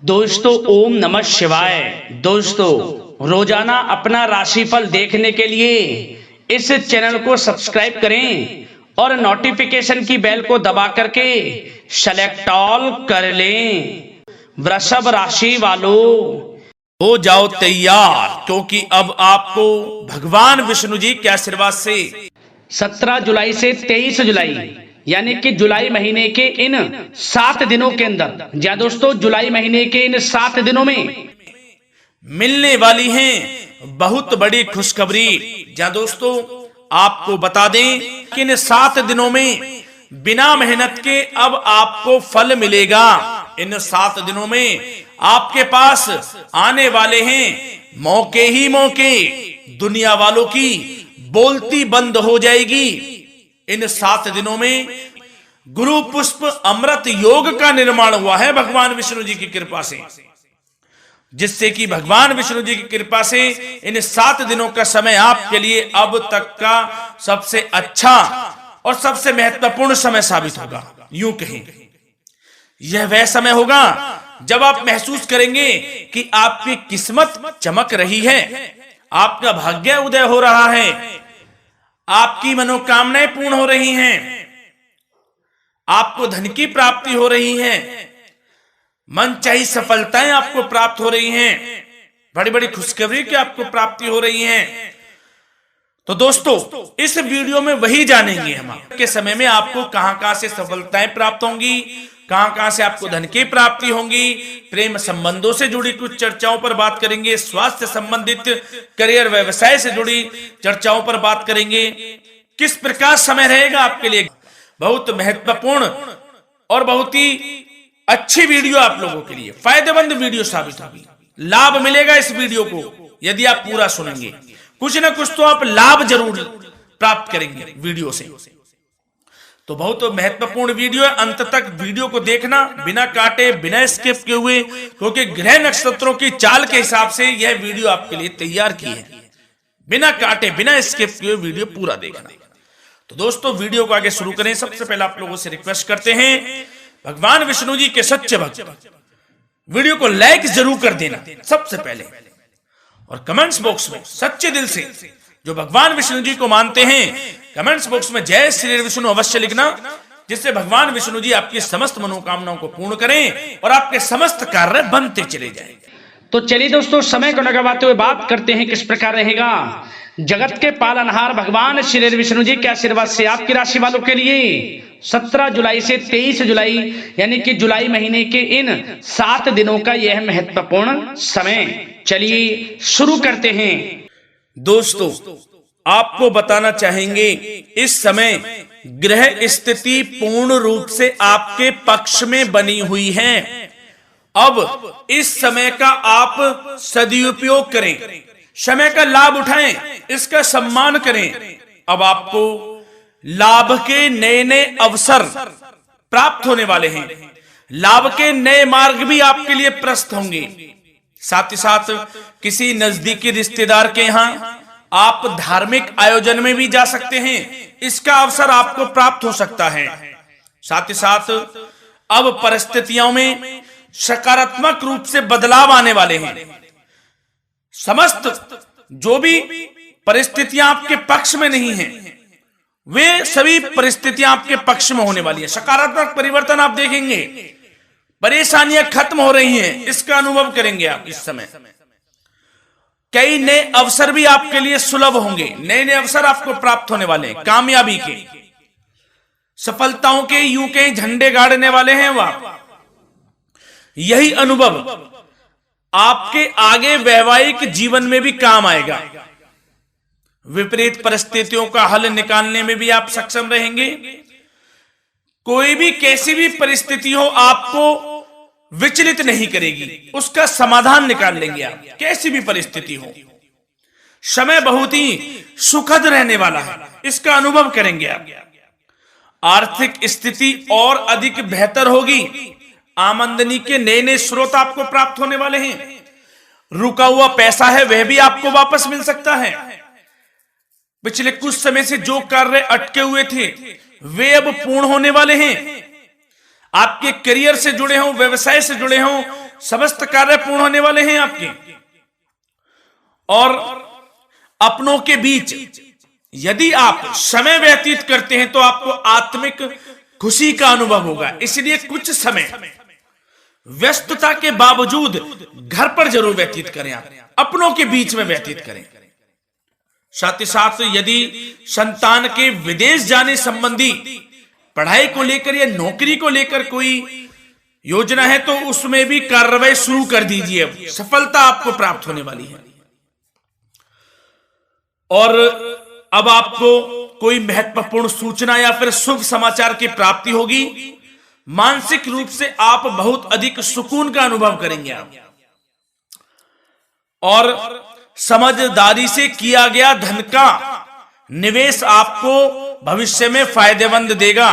दोस्तों ओम नमः शिवाय। दोस्तों रोजाना अपना राशिफल देखने के लिए इस चैनल को सब्सक्राइब करें और नोटिफिकेशन की बेल को दबा करके सेलेक्ट ऑल कर लें। वृषभ राशि वालों हो जाओ तैयार, क्योंकि अब आपको भगवान विष्णु जी के आशीर्वाद से 17 जुलाई से 23 जुलाई यानी कि जुलाई महीने के इन 7 दिनों के अंदर, जी दोस्तों, जुलाई महीने के इन 7 दिनों में मिलने वाली हैं बहुत बड़ी खुशखबरी। जहां दोस्तों आपको बता दें कि इन 7 दिनों में बिना मेहनत के अब आपको फल मिलेगा। इन 7 दिनों में आपके पास आने वाले हैं मौके ही मौके। दुनिया वालों की बोलती बंद हो जाएगी। इन 7 दिनों में गुरु पुष्प अमृत योग का निर्माण हुआ है भगवान विष्णु जी की कृपा से, जिससे कि भगवान विष्णु जी की कृपा से इन 7 दिनों का समय आपके लिए अब तक का सबसे अच्छा और सबसे महत्वपूर्ण समय साबित होगा। यूं कहें, यह वह समय होगा जब आप महसूस करेंगे कि आपकी किस्मत चमक रही है, आपका भाग्य उदय हो रहा है, आपकी मनोकामनाएं पूर्ण हो रही हैं, आपको धन की प्राप्ति हो रही है, मनचाही सफलताएं आपको प्राप्त हो रही हैं, बड़ी बड़ी खुशखबरी की आपको प्राप्ति हो रही है। तो दोस्तों इस वीडियो में वही जानेंगे हम के समय में आपको कहां से सफलताएं प्राप्त होंगी, कहां से आपको धन की प्राप्ति होंगी, प्रेम संबंधों से जुड़ी कुछ चर्चाओं पर बात करेंगे, स्वास्थ्य संबंधित करियर व्यवसाय से जुड़ी चर्चाओं पर बात करेंगे। किस प्रकार समय रहेगा आपके लिए, बहुत महत्वपूर्ण और बहुत ही अच्छी वीडियो आप लोगों के लिए फायदेमंद वीडियो साबित होगी। लाभ मिलेगा इस वीडियो को यदि आप पूरा सुनेंगे, कुछ ना कुछ तो आप लाभ जरूर प्राप्त करेंगे वीडियो से। तो बहुत महत्वपूर्ण वीडियो है, अंत तक वीडियो को देखना, बिना काटे बिना स्किप किए हुए, क्योंकि ग्रह नक्षत्रों की चाल के हिसाब से यह वीडियो आपके लिए तैयार की है। बिना काटे बिना स्किप किए वीडियो पूरा देखना। तो दोस्तों वीडियो को आगे शुरू करें। सबसे पहले आप लोगों से रिक्वेस्ट करते हैं, भगवान विष्णु जी के सच्चे भक्त वीडियो को लाइक जरूर कर देना सबसे पहले, और कमेंट्स बॉक्स में सच्चे दिल से जो भगवान विष्णु जी को मानते हैं कमेंट्स बॉक्स में जय श्री विष्णु अवश्य लिखना, जिससे भगवान विष्णु जी आपकी समस्त मनोकामनाओं को पूर्ण करें और आपके समस्त कार्य बनते चले जाएं। तो चलिए दोस्तों समय को न गवाते हुए बात करते हैं किस प्रकार रहेगा जगत के पालनहार भगवान श्री विष्णु जी के आशीर्वाद से आपकी राशि वालों के लिए 17 जुलाई से 23 जुलाई यानी कि जुलाई महीने के इन 7 दिनों का यह महत्वपूर्ण समय। चलिए शुरू करते हैं। दोस्तों आपको बताना चाहेंगे इस समय ग्रह स्थिति पूर्ण रूप से आपके पक्ष में बनी हुई है। अब इस समय का आप सदुपयोग करें, समय का लाभ उठाएं, इसका सम्मान करें। अब आपको लाभ के नए नए अवसर प्राप्त होने वाले हैं, लाभ के नए मार्ग भी आपके लिए प्रशस्त होंगे। साथ ही साथ किसी नजदीकी रिश्तेदार के यहां आप धार्मिक आयोजन में भी जा सकते हैं, इसका अवसर आपको प्राप्त हो सकता है। साथ ही साथ अब परिस्थितियों में सकारात्मक रूप से बदलाव आने वाले हैं। समस्त जो भी परिस्थितियां आपके पक्ष में नहीं हैं, वे सभी परिस्थितियां आपके पक्ष में होने वाली है। सकारात्मक परिवर्तन आप देखेंगे, परेशानियां खत्म हो रही हैं, इसका अनुभव करेंगे आप इस समय। कई नए अवसर भी आपके लिए सुलभ होंगे, नए नए अवसर आपको प्राप्त होने वाले हैं, कामयाबी के, सफलताओं के, यूं के झंडे गाड़ने वाले हैं वह। यही अनुभव आपके आगे वैवाहिक जीवन में भी काम आएगा। विपरीत परिस्थितियों का हल निकालने में भी आप सक्षम रहेंगे। कोई भी कैसी भी परिस्थिति हो आपको विचलित नहीं करेगी, उसका समाधान निकाल लेंगे आप, कैसी भी परिस्थिति हो। समय बहुत ही सुखद रहने वाला है, इसका अनुभव करेंगे आप। आर्थिक स्थिति और अधिक बेहतर होगी, आमदनी के नए नए स्रोत आपको प्राप्त होने वाले हैं। रुका हुआ पैसा है वह भी आपको वापस मिल सकता है। पिछले कुछ समय से जो कार्य अटके हुए थे वे अब पूर्ण होने वाले हैं। आपके करियर से जुड़े हों, व्यवसाय से जुड़े हों, समस्त कार्य पूर्ण होने वाले हैं आपके। और अपनों के बीच यदि आप समय व्यतीत करते हैं तो आपको आत्मिक खुशी का अनुभव होगा। इसलिए कुछ समय व्यस्तता के बावजूद घर पर जरूर व्यतीत करें, आप अपनों के बीच में व्यतीत करें। साथ ही साथ यदि संतान के विदेश जाने संबंधी पढ़ाई को लेकर या नौकरी को लेकर कोई योजना है तो उसमें भी कार्रवाई शुरू कर दीजिए, सफलता आपको प्राप्त होने वाली है। और अब आपको कोई महत्वपूर्ण सूचना या फिर शुभ समाचार की प्राप्ति होगी। मानसिक रूप से आप बहुत अधिक सुकून का अनुभव करेंगे आप। और समझदारी से किया गया धन का निवेश आपको भविष्य में फायदेमंद देगा,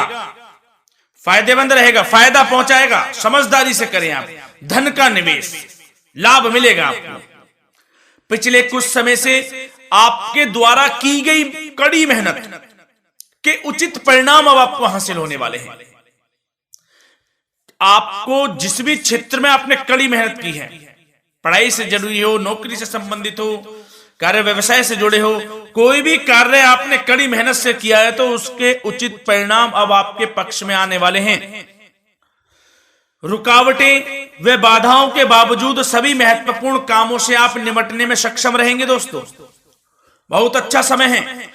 फायदेमंद रहेगा, फायदा पहुंचाएगा। समझदारी से करें आप, धन का निवेश लाभ मिलेगा आपको। पिछले कुछ समय से आपके द्वारा की गई कड़ी मेहनत के उचित परिणाम अब आपको हासिल होने वाले हैं। आपको जिस भी क्षेत्र में आपने कड़ी मेहनत की है, पढ़ाई से जुड़ी हो, नौकरी से संबंधित हो, कार्य व्यवसाय से जुड़े हो, कोई भी कार्य आपने कड़ी मेहनत से किया है तो उसके उचित परिणाम अब आपके पक्ष में आने वाले हैं। रुकावटें व बाधाओं के बावजूद सभी महत्वपूर्ण कामों से आप निपटने में सक्षम रहेंगे। दोस्तों बहुत अच्छा समय है।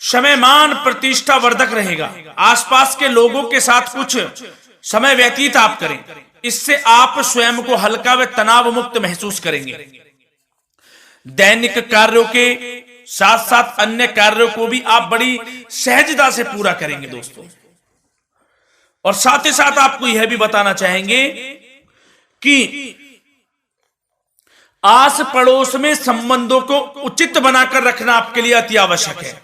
समय मान प्रतिष्ठा वर्धक रहेगा। आसपास के लोगों के साथ कुछ समय व्यतीत आप करें, इससे आप स्वयं को हल्का व तनाव मुक्त महसूस करेंगे। दैनिक कार्यों के साथ साथ अन्य कार्यों को भी आप बड़ी सहजता से पूरा करेंगे दोस्तों। और साथ ही साथ आपको यह भी बताना चाहेंगे कि आस पड़ोस में संबंधों को उचित बनाकर रखना आपके लिए अति आवश्यक है।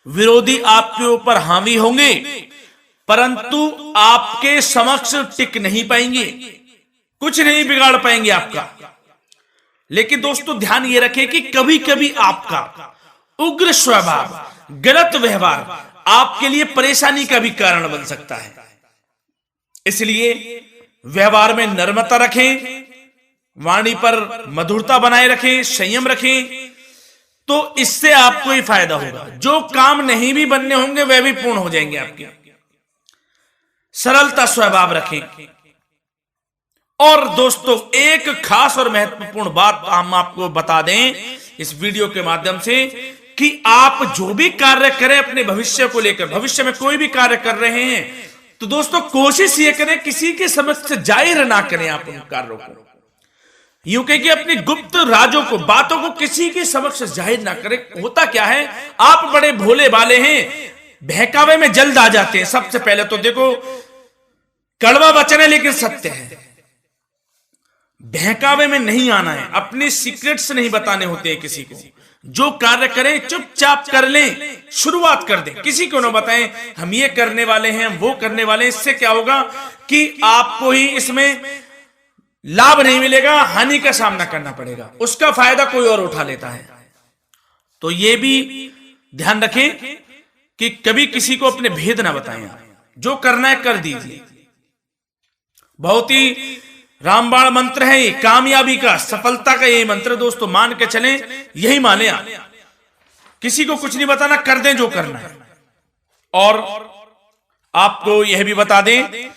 विरोधी आपके ऊपर हावी होंगे परंतु आपके समक्ष टिक नहीं पाएंगे, कुछ नहीं बिगाड़ पाएंगे आपका। लेकिन दोस्तों ध्यान ये रखें कि कभी कभी आपका उग्र स्वभाव, गलत व्यवहार आपके लिए परेशानी का भी कारण बन सकता है। इसलिए व्यवहार में नम्रता रखें, वाणी पर मधुरता बनाए रखें, संयम रखें, तो इससे आपको ही फायदा होगा। जो काम नहीं भी बनने होंगे वह भी पूर्ण हो जाएंगे आपके। सरलता स्वभाव रखें। और दोस्तों एक खास और महत्वपूर्ण बात हम आपको बता दें इस वीडियो के माध्यम से कि आप जो भी कार्य करें अपने भविष्य को लेकर, भविष्य में कोई भी कार्य कर रहे हैं तो दोस्तों कोशिश ये करें किसी के समक्ष जाहिर ना करें आप उन कार्यों को। यूं कह कि अपनी गुप्त राजों को, बातों को किसी के समक्ष जाहिर ना करें। होता क्या है, आप बड़े भोले भाले हैं, बहकावे में जल्द आ जाते हैं। सबसे पहले तो देखो कड़वा वचन है लेकिन सत्य है, बहकावे में नहीं आना है, अपने सीक्रेट्स नहीं बताने होते हैं किसी को। जो कार्य करें चुपचाप कर लें, शुरुआत कर दें, किसी को ना बताएं हम ये करने वाले हैं, वो करने वाले हैं। इससे क्या होगा कि आपको ही इसमें लाभ नहीं मिलेगा, हानि का सामना करना पड़ेगा, उसका फायदा कोई और उठा लेता है। तो ये भी ध्यान रखें कि कभी किसी को अपने भेद ना बताएं, जो करना है कर दीजिए। बहुत ही रामबाण मंत्र है ये, कामयाबी का, सफलता का यही मंत्र दोस्तों, मान के चलें, यही माने आप। किसी को कुछ नहीं बताना, कर दें जो करना है। और आपको यह भी बता दें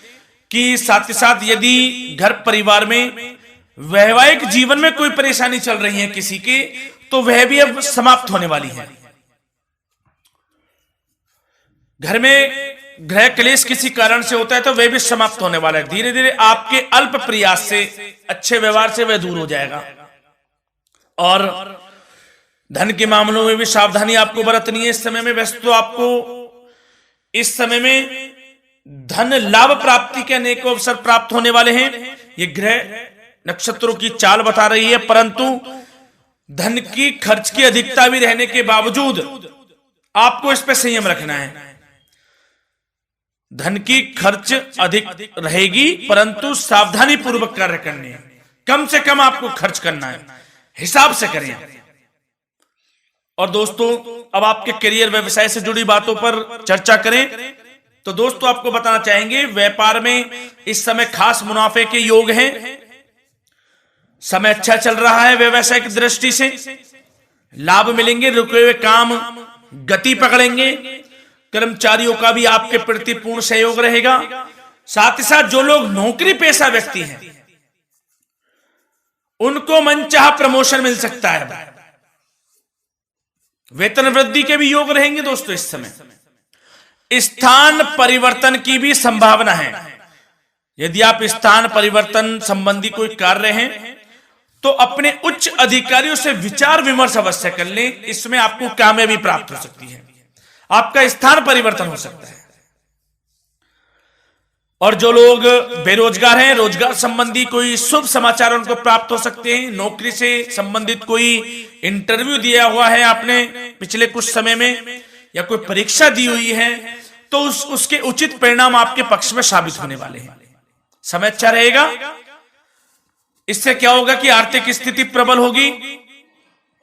कि साथ ही साथ यदि घर परिवार में वैवाहिक जीवन में कोई परेशानी चल रही है किसी के, तो वह भी अब समाप्त होने वाली है। घर में गृह क्लेश किसी कारण से होता है तो वह भी समाप्त होने वाला है। धीरे धीरे आपके अल्प प्रयास से, अच्छे व्यवहार से वह दूर हो जाएगा। और धन के मामलों में भी सावधानी आपको बरतनी है इस समय में। वैसे तो आपको इस समय में धन लाभ प्राप्ति के अनेक अवसर प्राप्त होने वाले हैं, ये ग्रह नक्षत्रों की चाल बता रही है। परंतु धन की खर्च की अधिकता भी रहने के बावजूद आपको इस पर संयम रखना है। धन की खर्च अधिक रहेगी परंतु सावधानी पूर्वक कार्य करने हैं, कम से कम आपको खर्च करना है, हिसाब से करें। और दोस्तों अब आपके करियर व्यवसाय से जुड़ी बातों पर चर्चा करें तो दोस्तों आपको बताना चाहेंगे व्यापार में इस समय खास मुनाफे के योग हैं। समय अच्छा चल रहा है व्यवसाय की दृष्टि से, लाभ मिलेंगे, रुके हुए काम गति पकड़ेंगे, कर्मचारियों का भी आपके प्रति पूर्ण सहयोग रहेगा। साथ ही साथ जो लोग नौकरी पेशा व्यक्ति हैं उनको मनचाहा प्रमोशन मिल सकता है, वेतन वृद्धि के भी योग रहेंगे दोस्तों। इस समय स्थान परिवर्तन की भी संभावना है। यदि आप स्थान परिवर्तन संबंधी कोई कार्य हैं तो अपने उच्च अधिकारियों से विचार विमर्श अवश्य कर लें, इसमें आपको कामयाबी प्राप्त हो सकती है, आपका स्थान परिवर्तन हो सकता है। और जो लोग बेरोजगार हैं, रोजगार संबंधी कोई शुभ समाचार उनको प्राप्त हो सकते हैं। नौकरी से संबंधित कोई इंटरव्यू दिया हुआ है आपने पिछले कुछ समय में, या कोई परीक्षा दी हुई है, तो उसके उचित परिणाम आपके पक्ष में साबित होने वाले हैं। समय अच्छा रहेगा। इससे क्या होगा कि आर्थिक स्थिति प्रबल होगी,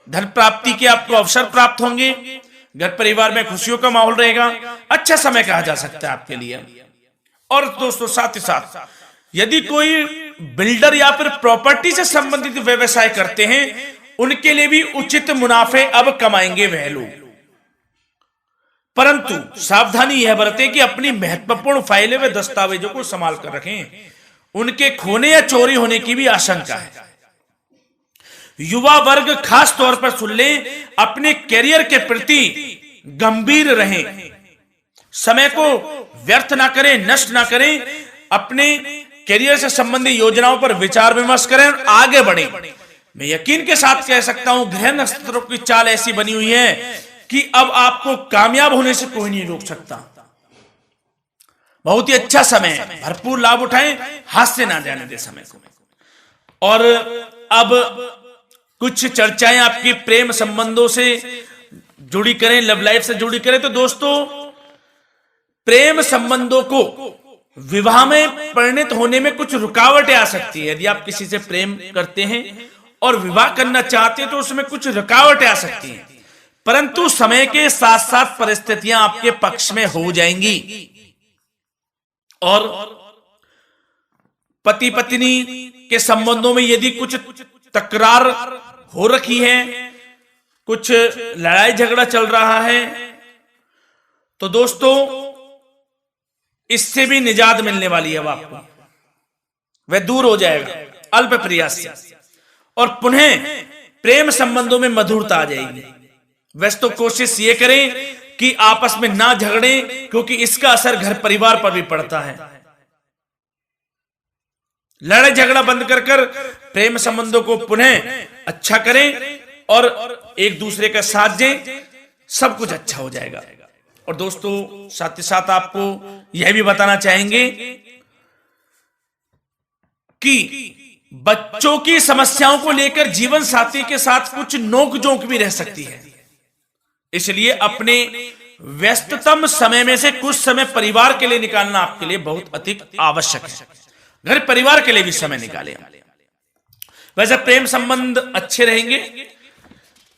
धन प्राप्ति के आपको अवसर प्राप्त होंगे, घर परिवार में खुशियों का माहौल रहेगा। अच्छा समय कहा जा सकता है आपके लिए। और दोस्तों साथ ही साथ यदि कोई बिल्डर या फिर प्रॉपर्टी से संबंधित व्यवसाय करते हैं, उनके लिए भी उचित मुनाफे अब कमाएंगे वह लोग। परंतु सावधानी यह बरतें कि अपनी महत्वपूर्ण फाइलें व दस्तावेजों को संभाल कर रखें, उनके खोने या चोरी होने की भी आशंका है। युवा वर्ग खास तौर पर सुन लें, अपने कैरियर के प्रति गंभीर रहें, समय को व्यर्थ ना करें, नष्ट ना करें, अपने कैरियर से संबंधित योजनाओं पर विचार विमर्श करें और आगे बढ़ें। मैं यकीन के साथ कह सकता हूं, ग्रह नक्षत्रों की चाल ऐसी बनी हुई है कि अब आपको कामयाब होने से कोई नहीं रोक सकता। बहुत ही अच्छा समय है, भरपूर लाभ उठाएं, हाथ से ना जाने दे समय को। और अब कुछ चर्चाएं आपकी प्रेम संबंधों से जुड़ी करें, लव लाइफ से जुड़ी करें। तो दोस्तों प्रेम संबंधों को विवाह में परिणत होने में कुछ रुकावटें आ सकती है। यदि आप किसी से प्रेम करते हैं और विवाह करना चाहते हैं तो उसमें कुछ रुकावटें आ सकती हैं, परंतु समय के साथ साथ परिस्थितियां आपके पक्ष में हो जाएंगी। और पति पत्नी के संबंधों में यदि कुछ तकरार हो रखी है, कुछ लड़ाई झगड़ा चल रहा है, तो दोस्तों इससे भी निजात मिलने वाली है। अब आपको वह दूर हो जाएगा अल्प प्रयास से, और पुनः प्रेम संबंधों में मधुरता आ जाएगी। वैसे तो कोशिश ये करें कि आपस में ना झगड़ें, क्योंकि इसका असर घर परिवार पर भी पड़ता है। लड़ाई झगड़ा बंद कर प्रेम संबंधों को पुनः अच्छा करें और एक दूसरे का साथ दें, सब कुछ अच्छा हो जाएगा। और दोस्तों साथ ही साथ आपको यह भी बताना चाहेंगे कि बच्चों की समस्याओं को लेकर जीवन साथी के साथ कुछ नोकझोंक भी रह सकती है। इसलिए अपने व्यस्ततम समय में से कुछ समय परिवार के लिए निकालना आपके लिए बहुत अधिक आवश्यक है। घर परिवार के लिए भी समय निकालें। वैसे प्रेम संबंध अच्छे रहेंगे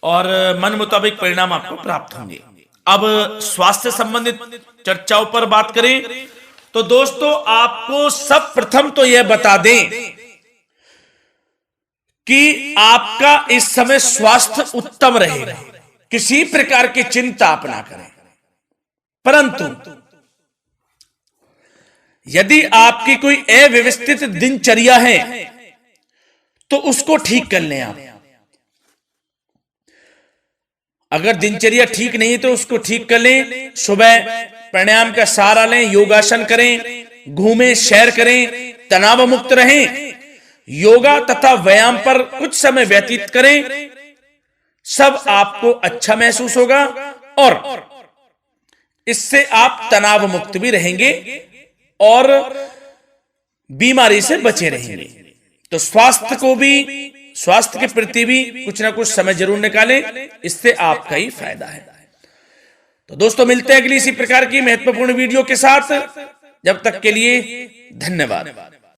और मन मुताबिक परिणाम आपको प्राप्त होंगे। अब स्वास्थ्य संबंधित चर्चाओं पर बात करें तो दोस्तों आपको सब प्रथम तो यह बता दें कि आपका इस समय स्वास्थ्य उत्तम रहेगा, किसी प्रकार की चिंता आप ना करें। परंतु यदि आपकी कोई अव्यवस्थित दिनचर्या है तो उसको ठीक कर लें आप। अगर दिनचर्या ठीक नहीं है तो उसको ठीक कर लें। सुबह प्राणायाम का सहारा लें, योगासन करें, घूमें, सैर करें, तनाव मुक्त रहें, योगा तथा व्यायाम पर कुछ समय व्यतीत करें। सब आपको अच्छा महसूस होगा और इससे आप तनाव मुक्त भी रहेंगे और बीमारी से बचे रहेंगे। तो स्वास्थ्य के प्रति भी कुछ ना कुछ समय जरूर निकालें, इससे आपका ही फायदा है। तो दोस्तों मिलते हैं अगली इसी प्रकार की महत्वपूर्ण वीडियो के साथ। जब तक के लिए धन्यवाद।